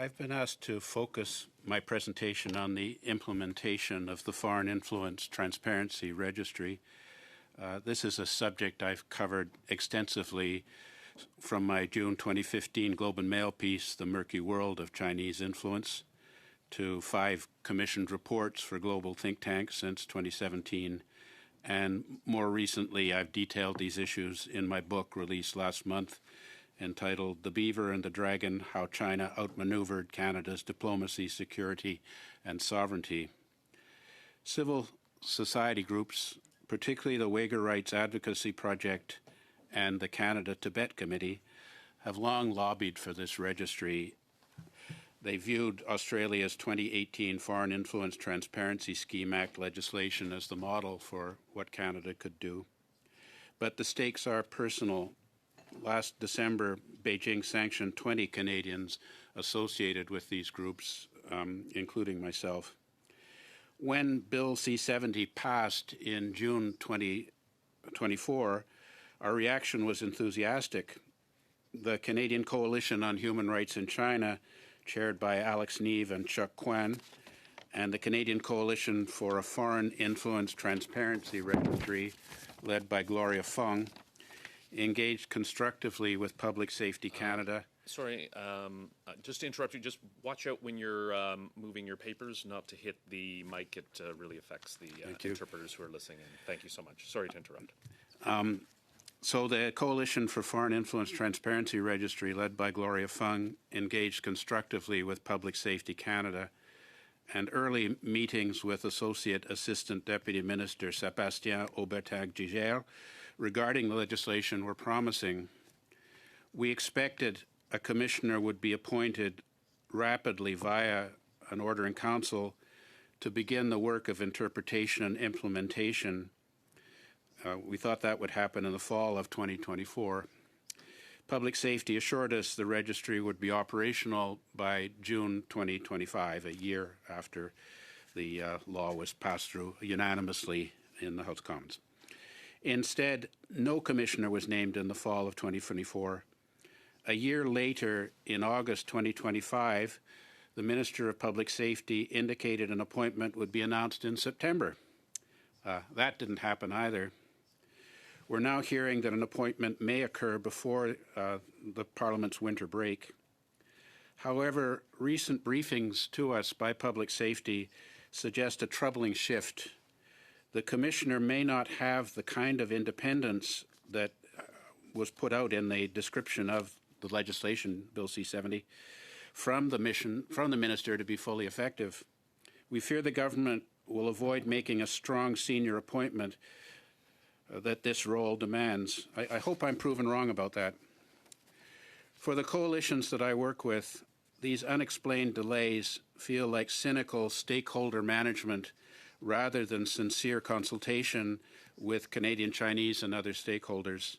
I've been asked to focus my presentation on the implementation of the Foreign Influence Transparency Registry. This is a subject I've covered extensively from my June 2015 Globe and Mail piece, The Murky World of Chinese Influence, to 5 commissioned reports for global think tanks since 2017. And more recently, I've detailed these issues in my book released last month, entitled The Beaver and the Dragon, How China Outmaneuvered Canada's Diplomacy, Security, and Sovereignty. Civil society groups, particularly the Uyghur Rights Advocacy Project and the Canada-Tibet Committee, have long lobbied for this registry. They viewed Australia's 2018 Foreign Influence Transparency Scheme Act legislation as the model for what Canada could do. But the stakes are personal. Last December, Beijing sanctioned 20 Canadians associated with these groups, including myself. When Bill C-70 passed in June 2024, our reaction was enthusiastic. The Canadian Coalition on Human Rights in China, chaired by Alex Neve and Chuck Kwan, and the Canadian Coalition for a Foreign Influence Transparency Registry, led by Gloria Fung, engaged constructively with Public Safety Canada. Just to interrupt you, just watch out when you're moving your papers, not to hit the mic. It really affects the interpreters who are listening in. Thank you so much. Sorry to interrupt. So the Coalition for Foreign Influence Transparency Registry, led by Gloria Fung, engaged constructively with Public Safety Canada, and early meetings with Associate Assistant Deputy Minister Sébastien Aubertin-Giguère regarding the legislation were promising. We expected a commissioner would be appointed rapidly via an order in council to begin the work of interpretation and implementation. We thought that would happen in the fall of 2024. Public Safety assured us the registry would be operational by June 2025, a year after the law was passed through unanimously in the House of Commons. Instead, no commissioner was named in the fall of 2024. A year later, in August 2025, the Minister of Public Safety indicated an appointment would be announced in September. That didn't happen either. We're now hearing that an appointment may occur before the Parliament's winter break. However, recent briefings to us by Public Safety suggest a troubling shift. The Commissioner may not have the kind of independence that was put out in the description of the legislation, Bill C-70, from the Minister to be fully effective. We fear the government will avoid making a strong senior appointment that this role demands. I hope I'm proven wrong about that. For the coalitions that I work with, these unexplained delays feel like cynical stakeholder management rather than sincere consultation with Canadian, Chinese, and other stakeholders.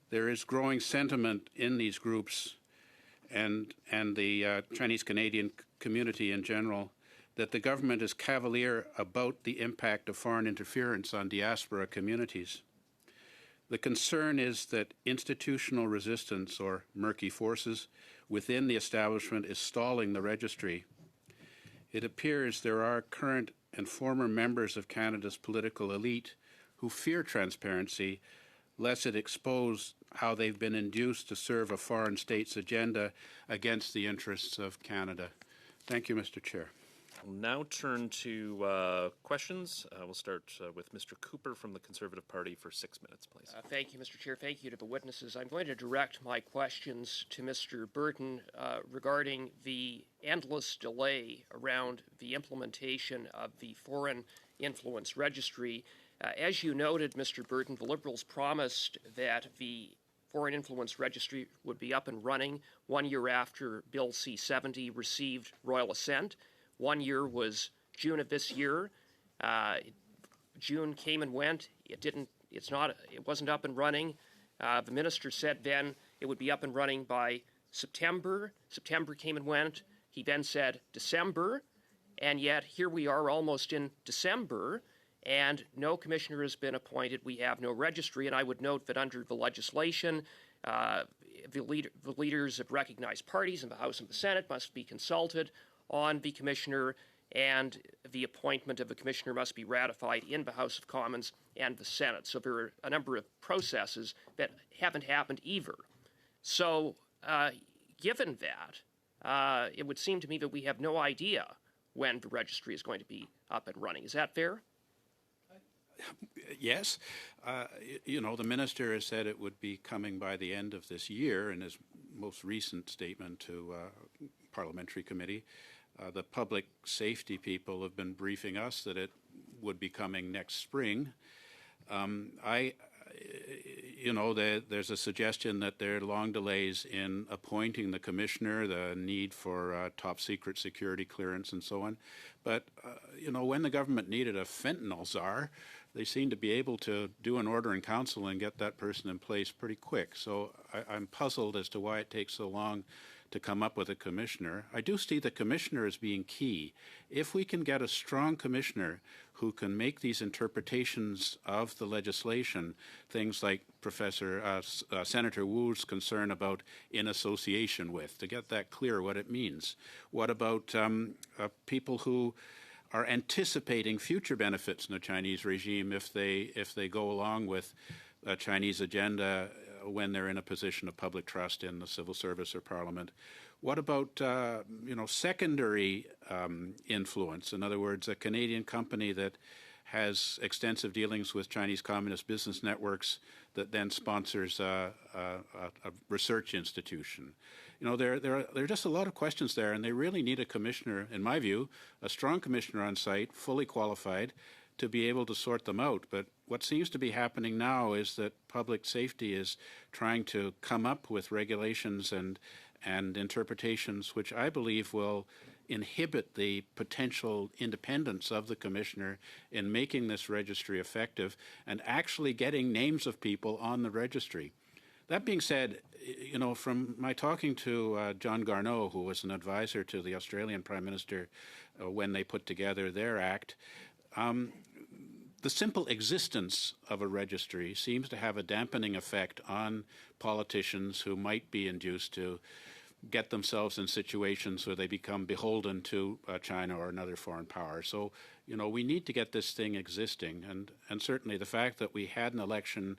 There is growing sentiment in these groups and the Chinese-Canadian community in general that the government is cavalier about the impact of foreign interference on diaspora communities. The concern is that institutional resistance, or murky forces, within the establishment is stalling the registry. It appears there are current and former members of Canada's political elite who fear transparency, lest it expose how they've been induced to serve a foreign state's agenda against the interests of Canada. Thank you, Mr. Chair. We'll now turn to questions. We'll start with Mr. Cooper from the Conservative Party for 6 minutes, please. Thank you, Mr. Chair. Thank you to the witnesses. I'm going to direct my questions to Mr. Burton regarding the endless delay around the implementation of the Foreign Influence Registry. As you noted, Mr. Burton, the Liberals promised that the Foreign Influence Registry would be up and running 1 year after Bill C-70 received royal assent. 1 year was June of this year. June came and went. It wasn't up and running. The minister said then it would be up and running by September. September came and went. He then said December, and yet here we are almost in December, and no commissioner has been appointed. We have no registry, and I would note that under the legislation, the leaders of recognized parties in the House and the Senate must be consulted on the commissioner, and the appointment of a commissioner must be ratified in the House of Commons and the Senate. So there are a number of processes that haven't happened either. So given that, it would seem to me that we have no idea when the registry is going to be up and running. Is that fair? Yes. The minister has said it would be coming by the end of this year in his most recent statement to parliamentary committee. The public safety people have been briefing us that it would be coming next spring. There's a suggestion that there are long delays in appointing the commissioner, the need for top secret security clearance and so on. But, when the government needed a fentanyl czar, they seem to be able to do an order in council and get that person in place pretty quick. So I'm puzzled as to why it takes so long to come up with a commissioner. I do see the commissioner as being key. If we can get a strong commissioner who can make these interpretations of the legislation, things like Senator Wu's concern about in association with, to get that clear what it means. What about people who are anticipating future benefits in the Chinese regime if they go along with a Chinese agenda when they're in a position of public trust in the civil service or parliament? What about secondary influence? In other words, a Canadian company that has extensive dealings with Chinese communist business networks that then sponsors a research institution. There are just a lot of questions there, and they really need a commissioner, in my view, a strong commissioner on site, fully qualified, to be able to sort them out. But what seems to be happening now is that public safety is trying to come up with regulations and interpretations which I believe will inhibit the potential independence of the commissioner in making this registry effective and actually getting names of people on the registry. That being said, from my talking to John Garneau, who was an advisor to the Australian Prime Minister when they put together their act, the simple existence of a registry seems to have a dampening effect on politicians who might be induced to get themselves in situations where they become beholden to China or another foreign power. So, we need to get this thing existing. And certainly the fact that we had an election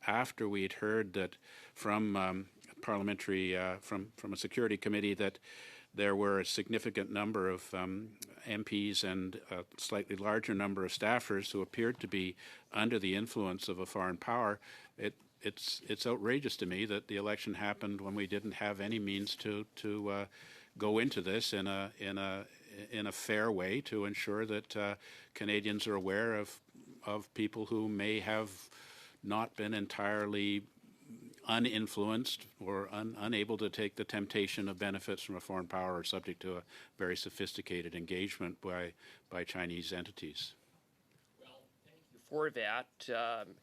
after we had heard that from parliamentary, from a security committee, that there were a significant number of MPs and a slightly larger number of staffers who appeared to be under the influence of a foreign power. It's outrageous to me that the election happened when we didn't have any means to go into this in a fair way to ensure that Canadians are aware of people who may have not been entirely uninfluenced or unable to take the temptation of benefits from a foreign power or subject to a very sophisticated engagement by Chinese entities. Well, thank you for that.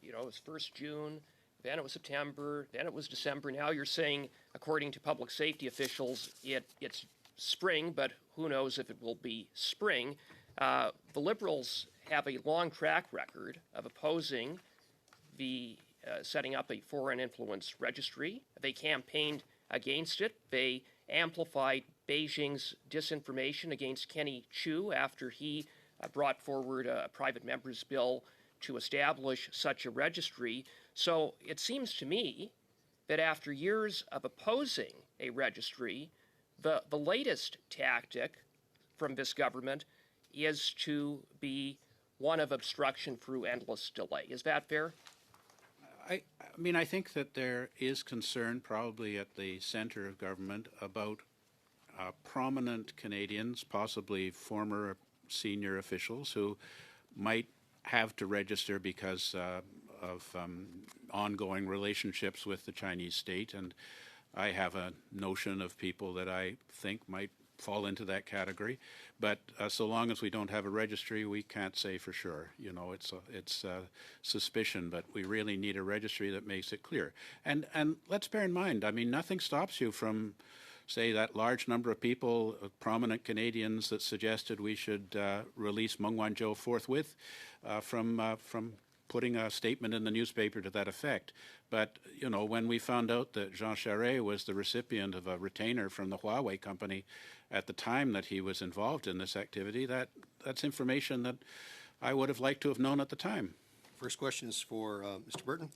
It was first June, then it was September, then it was December. Now you're saying, according to public safety officials, it's spring, but who knows if it will be spring. The Liberals have a long track record of opposing the setting up a foreign influence registry. They campaigned against it. They amplified Beijing's disinformation against Kenny Chiu after he brought forward a private member's bill to establish such a registry. So it seems to me that after years of opposing a registry, the latest tactic from this government is to be one of obstruction through endless delay. Is that fair? I think that there is concern probably at the center of government about prominent Canadians, possibly former senior officials, who might have to register because of ongoing relationships with the Chinese state. And I have a notion of people that I think might fall into that category. But so long as we don't have a registry, we can't say for sure. It's suspicion, but we really need a registry that makes it clear. And let's bear in mind, nothing stops you from, say, that large number of people, prominent Canadians, that suggested we should release Meng Wanzhou forthwith from putting a statement in the newspaper to that effect. But, you know, when we found out that Jean Charest was the recipient of a retainer from the Huawei company at the time that he was involved in this activity, that's information that I would have liked to have known at the time. First question is for Mr. Burton.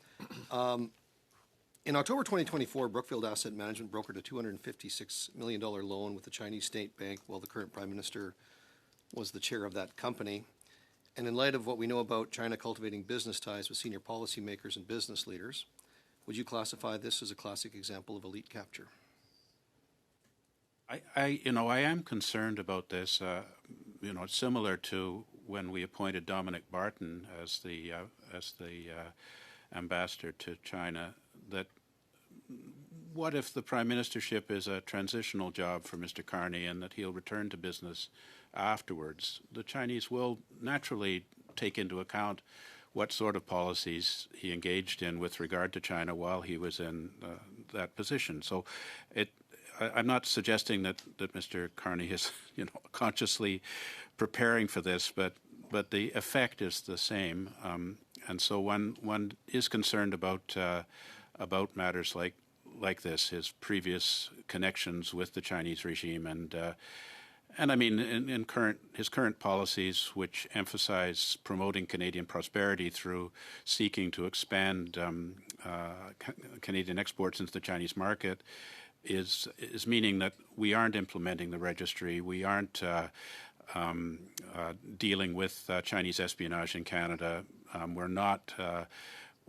In October 2024, Brookfield Asset Management brokered a $256 million loan with the Chinese State Bank while the current Prime Minister was the chair of that company. And in light of what we know about China cultivating business ties with senior policymakers and business leaders, would you classify this as a classic example of elite capture? I am concerned about this. It's similar to when we appointed Dominic Barton as the ambassador to China. That what if the prime ministership is a transitional job for Mr. Carney and that he'll return to business afterwards? The Chinese will naturally take into account what sort of policies he engaged in with regard to China while he was in that position. So I'm not suggesting that Mr. Carney is consciously preparing for this, but the effect is the same. And so one is concerned about matters like this, his previous connections with the Chinese regime, and I mean in his current policies, which emphasize promoting Canadian prosperity through seeking to expand Canadian exports into the Chinese market, is meaning that we aren't implementing the registry, we aren't dealing with Chinese espionage in Canada.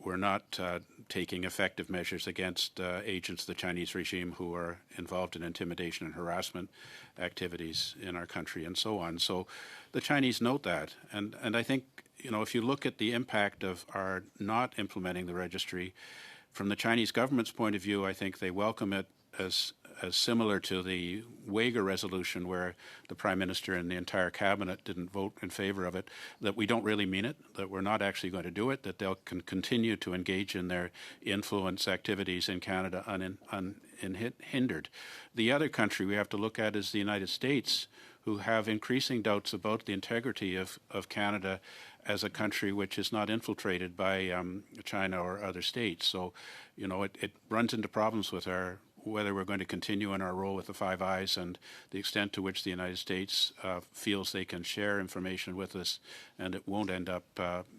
We're not taking effective measures against agents of the Chinese regime who are involved in intimidation and harassment activities in our country, and so on. So the Chinese note that, and I think if you look at the impact of our not implementing the registry, from the Chinese government's point of view, I think they welcome it as similar to the Uyghur resolution, where the Prime Minister and the entire cabinet didn't vote in favor of it, that we don't really mean it, that we're not actually going to do it, that they'll continue to engage in their influence activities in Canada unhindered. The other country we have to look at is the United States, who have increasing doubts about the integrity of Canada as a country which is not infiltrated by China or other states. So, it runs into problems with whether we're going to continue in our role with the Five Eyes and the extent to which the United States feels they can share information with us, and it won't end up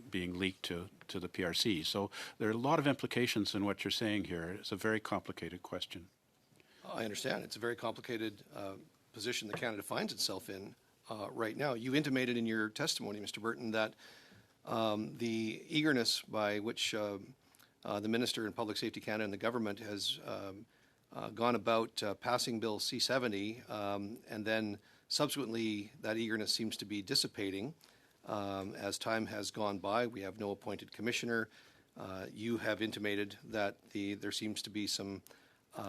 being leaked to the PRC. So there are a lot of implications in what you're saying here. It's a very complicated question. I understand. It's a very complicated position that Canada finds itself in right now. You intimated in your testimony, Mr. Burton, that the eagerness by which the Minister in Public Safety Canada and the government has gone about passing Bill C-70, and then subsequently that eagerness seems to be dissipating as time has gone by. We have no appointed commissioner. You have intimated that there seems to be some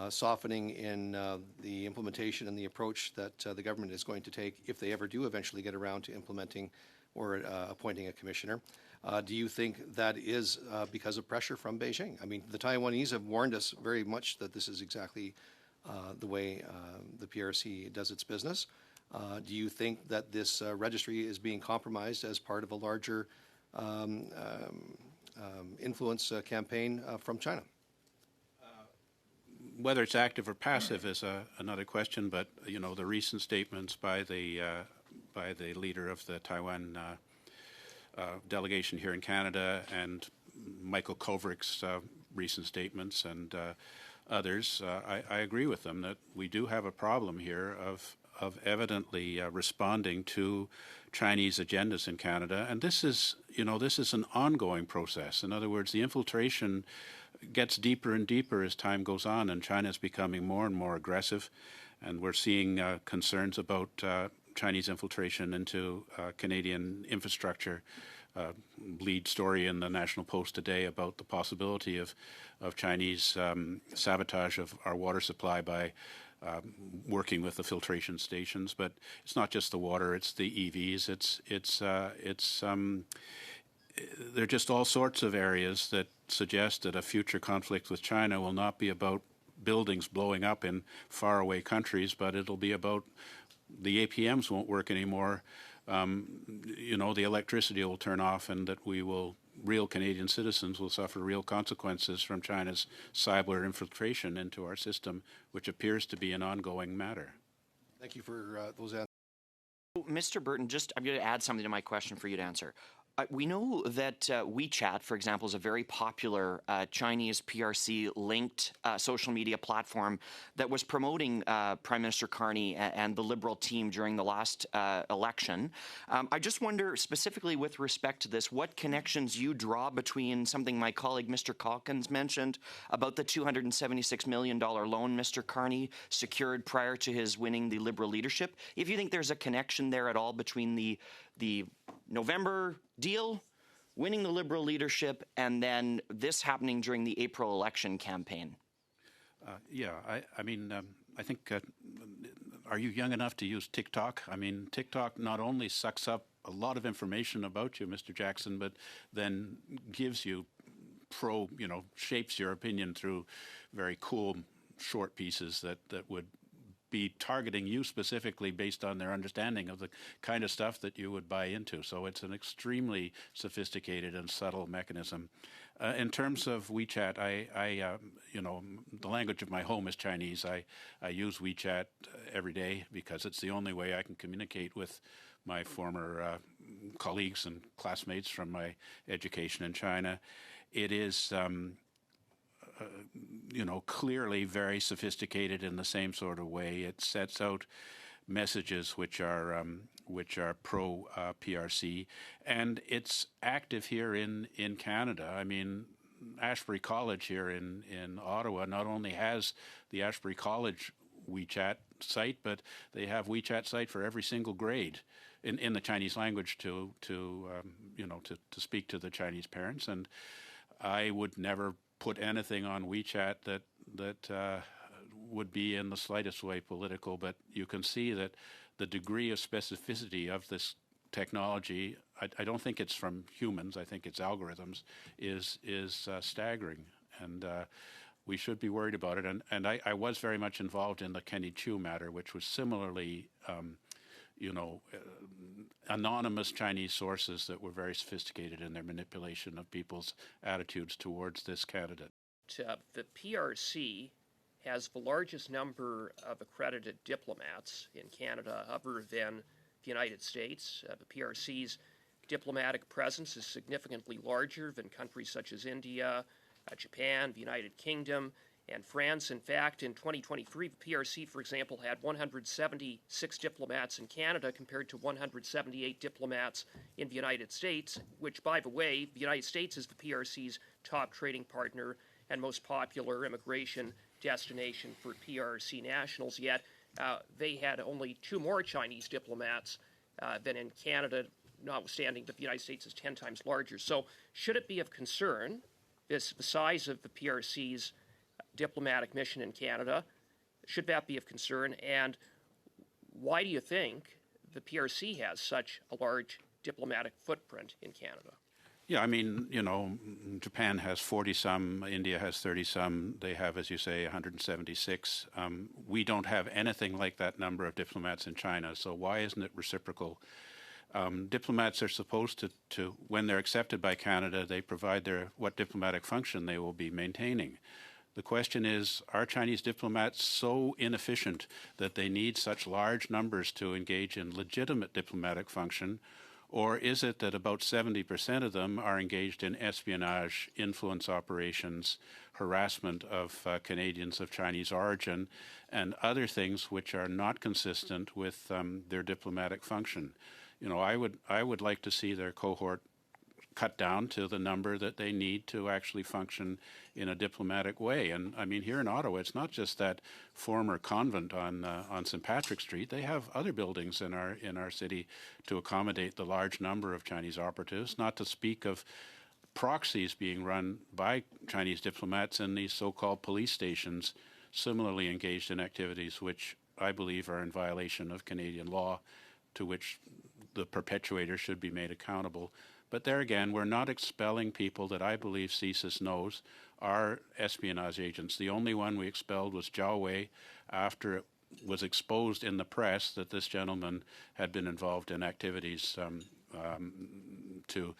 softening in the implementation and the approach that the government is going to take if they ever do eventually get around to implementing or appointing a commissioner. Do you think that is because of pressure from Beijing? I mean, the Taiwanese have warned us very much that this is exactly the way the PRC does its business. Do you think that this registry is being compromised as part of a larger influence campaign from China? Whether it's active or passive is another question, but the recent statements by the leader of the Taiwan delegation here in Canada, and Michael Kovrick's recent statements, and others, I agree with them that we do have a problem here of evidently responding to Chinese agendas in Canada, and this is an ongoing process. In other words, the infiltration gets deeper and deeper as time goes on, and China is becoming more and more aggressive, and we're seeing concerns about Chinese infiltration into Canadian infrastructure. Lead story in the National Post today about the possibility of Chinese sabotage of our water supply by working with the filtration stations. But it's not just the water; it's the EVs. There are just all sorts of areas that suggest that a future conflict with China will not be about buildings blowing up in faraway countries, but it'll be about the APMs won't work anymore the electricity will turn off and that real Canadian citizens will suffer real consequences from China's cyber infiltration into our system, which appears to be an ongoing matter. Thank you for those answers. Mr. Burton, I'm going to add something to my question for you to answer. We know that WeChat, for example, is a very popular Chinese PRC-linked social media platform that was promoting Prime Minister Carney and the Liberal team during the last election. I just wonder, specifically with respect to this, what connections you draw between something my colleague Mr. Calkins mentioned about the $276 million loan Mr. Carney secured prior to his winning the Liberal leadership. If you think there's a connection there at all between the November deal, winning the Liberal leadership, and then this happening during the April election campaign. I think, are you young enough to use TikTok? I mean, TikTok not only sucks up a lot of information about you, Mr. Jackson, but then gives you shapes your opinion through very cool short pieces that would be targeting you specifically based on their understanding of the kind of stuff that you would buy into. So it's an extremely sophisticated and subtle mechanism. In terms of WeChat, the language of my home is Chinese. I use WeChat every day because it's the only way I can communicate with my former colleagues and classmates from my education in China. It is clearly very sophisticated in the same sort of way. It sets out messages which are pro PRC, and it's active here in Canada. I mean, Ashbury College here in Ottawa not only has the Ashbury College WeChat site, but they have WeChat site for every single grade in the Chinese language to speak to the Chinese parents. And I would never put anything on WeChat that would be in the slightest way political, but you can see that the degree of specificity of this technology, I don't think it's from humans, I think it's algorithms, is staggering, and we should be worried about it. And I was very much involved in the Kenny Chiu matter, which was similarly anonymous Chinese sources that were very sophisticated in their manipulation of people's attitudes towards this candidate. The PRC has the largest number of accredited diplomats in Canada other than the United States. The PRC's diplomatic presence is significantly larger than countries such as India, Japan, the United Kingdom, and France. In fact, in 2023, the PRC, for example, had 176 diplomats in Canada compared to 178 diplomats in the United States, which, by the way, the United States is the PRC's top trading partner and most popular immigration destination for PRC nationals, yet they had only 2 more Chinese diplomats than in Canada, notwithstanding that the United States is 10 times larger. So should it be of concern, the size of the PRC's diplomatic mission in Canada, should that be of concern? And why do you think the PRC has such a large diplomatic footprint in Canada? Yeah, I mean, Japan has 40-some, India has 30-some. They have, as you say, 176. We don't have anything like that number of diplomats in China, so why isn't it reciprocal? Diplomats are supposed to, when they're accepted by Canada, they provide what diplomatic function they will be maintaining. The question is, are Chinese diplomats so inefficient that they need such large numbers to engage in legitimate diplomatic function, or is it that about 70% of them are engaged in espionage, influence operations, harassment of Canadians of Chinese origin, and other things which are not consistent with their diplomatic function? I would like to see their cohort cut down to the number that they need to actually function in a diplomatic way. And I mean, here in Ottawa, it's not just that former convent on St. Patrick Street. They have other buildings in our city to accommodate the large number of Chinese operatives, not to speak of proxies being run by Chinese diplomats in these so-called police stations, similarly engaged in activities which I believe are in violation of Canadian law, to which the perpetuator should be made accountable. But there again, we're not expelling people that I believe CSIS knows are espionage agents. The only one we expelled was Zhao Wei after was exposed in the press that this gentleman had been involved in activities to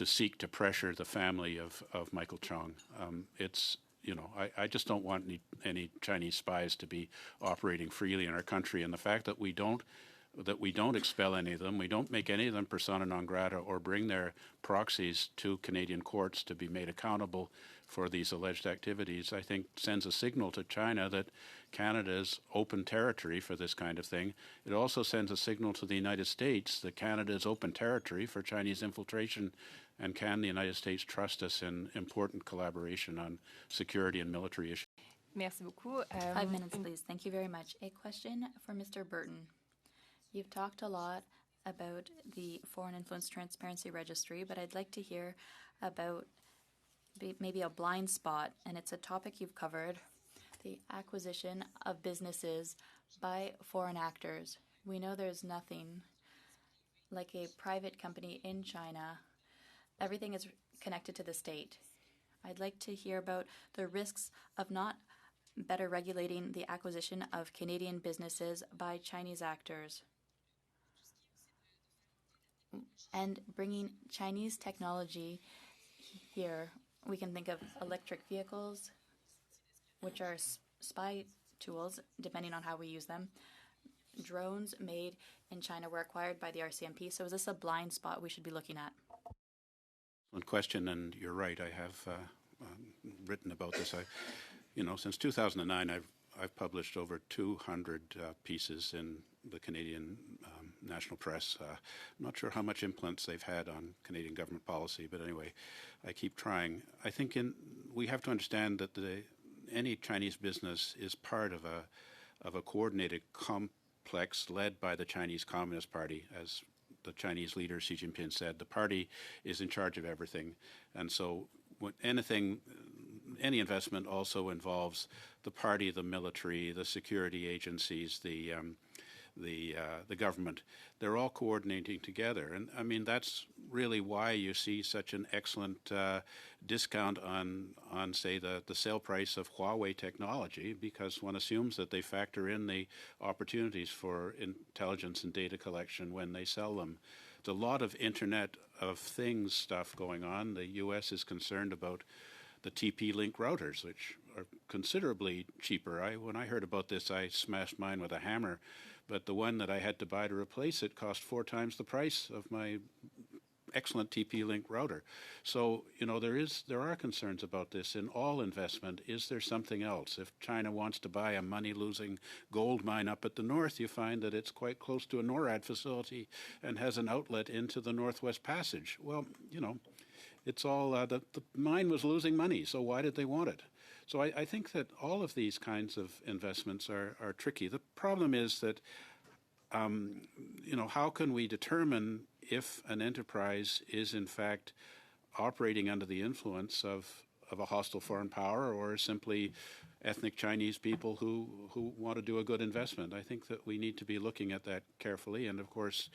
seek to pressure the family of Michael Chong. I just don't want any Chinese spies to be operating freely in our country, and the fact that we don't expel any of them, we don't make any of them persona non grata or bring their proxies to Canadian courts to be made accountable for these alleged activities, I think sends a signal to China that Canada is open territory for this kind of thing. It also sends a signal to the United States that Canada is open territory for Chinese infiltration, and can the United States trust us in important collaboration on security and military issues? Merci beaucoup. 5 minutes, please. Thank you very much. A question for Mr. Burton. You've talked a lot about the Foreign Influence Transparency Registry, but I'd like to hear about maybe a blind spot, and it's a topic you've covered, the acquisition of businesses by foreign actors. We know there's nothing like a private company in China. Everything is connected to the state. I'd like to hear about the risks of not better regulating the acquisition of Canadian businesses by Chinese actors and bringing Chinese technology here. We can think of electric vehicles, which are spy tools, depending on how we use them. Drones made in China were acquired by the RCMP. So is this a blind spot we should be looking at? One question, and you're right, I have written about this. Since 2009, I've published over 200 pieces in the Canadian national press. I'm not sure how much influence they've had on Canadian government policy, but anyway, I keep trying. I think we have to understand that any Chinese business is part of a coordinated complex led by the Chinese Communist Party. As the Chinese leader Xi Jinping said, the party is in charge of everything, and so any investment also involves the party, the military, the security agencies, the government. They're all coordinating together, and I mean that's really why you see such an excellent discount on say the sale price of Huawei technology, because one assumes that they factor in the opportunities for intelligence and data collection when they sell them. There's a lot of Internet of Things stuff going on. The U.S. is concerned about the TP-Link routers, which are considerably cheaper. When I heard about this, I smashed mine with a hammer, but the one that I had to buy to replace it cost 4 times the price of my excellent TP-Link router. So, there are concerns about this in all investment. Is there something else? If China wants to buy a money-losing gold mine up at the north, you find that it's quite close to a NORAD facility and has an outlet into the Northwest Passage. Well, it's all, the mine was losing money, so why did they want it? So I think that all of these kinds of investments are tricky. The problem is that, how can we determine if an enterprise is in fact operating under the influence of a hostile foreign power or simply ethnic Chinese people who want to do a good investment? I think that we need to be looking at that carefully, and of course,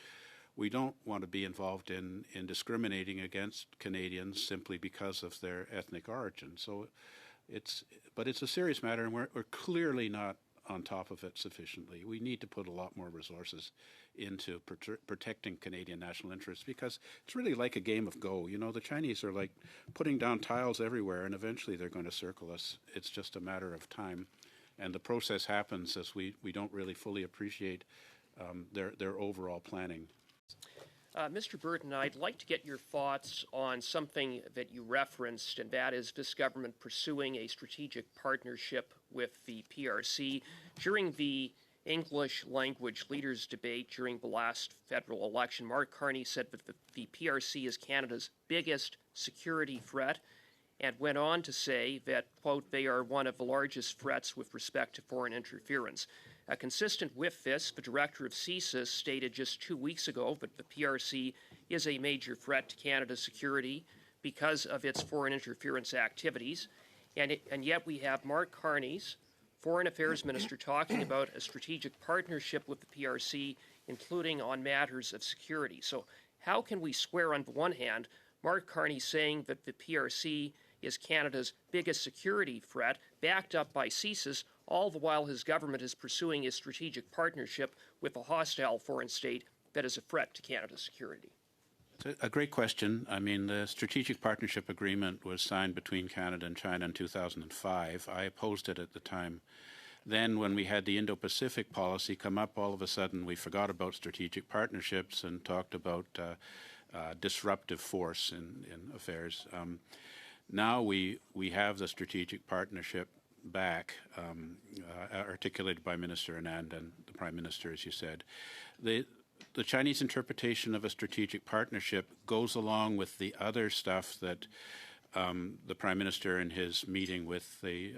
we don't want to be involved in discriminating against Canadians simply because of their ethnic origin. So it's a serious matter, and we're clearly not on top of it sufficiently. We need to put a lot more resources into protecting Canadian national interests, because it's really like a game of Go. The Chinese are like putting down tiles everywhere, and eventually they're going to circle us. It's just a matter of time. And the process happens as we don't really fully appreciate their overall planning. Mr. Burton, I'd like to get your thoughts on something that you referenced, and that is this government pursuing a strategic partnership with the PRC. During the English language leaders debate during the last federal election, Mark Carney said that the PRC is Canada's biggest security threat, and went on to say that, quote, they are one of the largest threats with respect to foreign interference. Consistent with this, the director of CSIS stated just 2 weeks ago that the PRC is a major threat to Canada's security because of its foreign interference activities. And yet we have Mark Carney's Foreign Affairs Minister talking about a strategic partnership with the PRC, including on matters of security. So how can we square, on the one hand, Mark Carney saying that the PRC is Canada's biggest security threat, backed up by CSIS, all the while his government is pursuing a strategic partnership with a hostile foreign state that is a threat to Canada's security? It's a great question. I mean, the Strategic Partnership Agreement was signed between Canada and China in 2005. I opposed it at the time. Then when we had the Indo-Pacific policy come up, all of a sudden we forgot about strategic partnerships and talked about disruptive force in affairs. Now we have the strategic partnership back, articulated by Minister Anand and the Prime Minister, as you said. The Chinese interpretation of a strategic partnership goes along with the other stuff that the Prime Minister in his meeting with the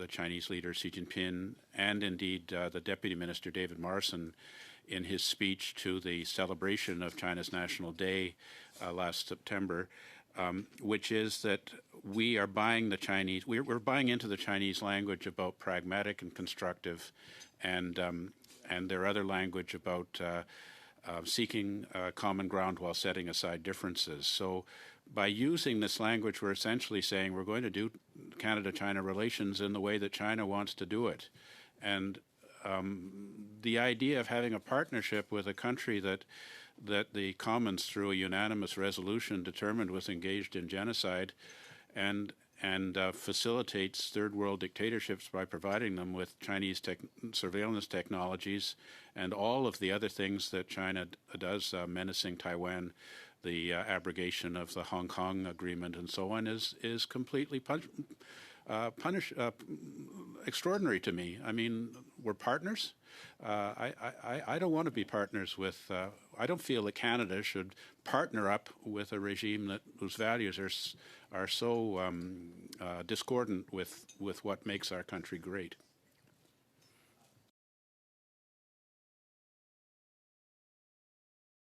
Chinese leader Xi Jinping, and indeed the Deputy Minister David Morrison in his speech to the celebration of China's National Day last September, which is that we are buying the Chinese, we're buying into the Chinese language about pragmatic and constructive, and their other language about seeking common ground while setting aside differences. So by using this language, we're essentially saying we're going to do Canada-China relations in the way that China wants to do it. And the idea of having a partnership with a country that the Commons, through a unanimous resolution, determined was engaged in genocide and facilitates third world dictatorships by providing them with Chinese surveillance technologies and all of the other things that China does, menacing Taiwan, the abrogation of the Hong Kong agreement and so on, is completely extraordinary to me. I mean, we're partners. I don't want to be partners with, I don't feel that Canada should partner up with a regime whose values are so discordant with what makes our country great.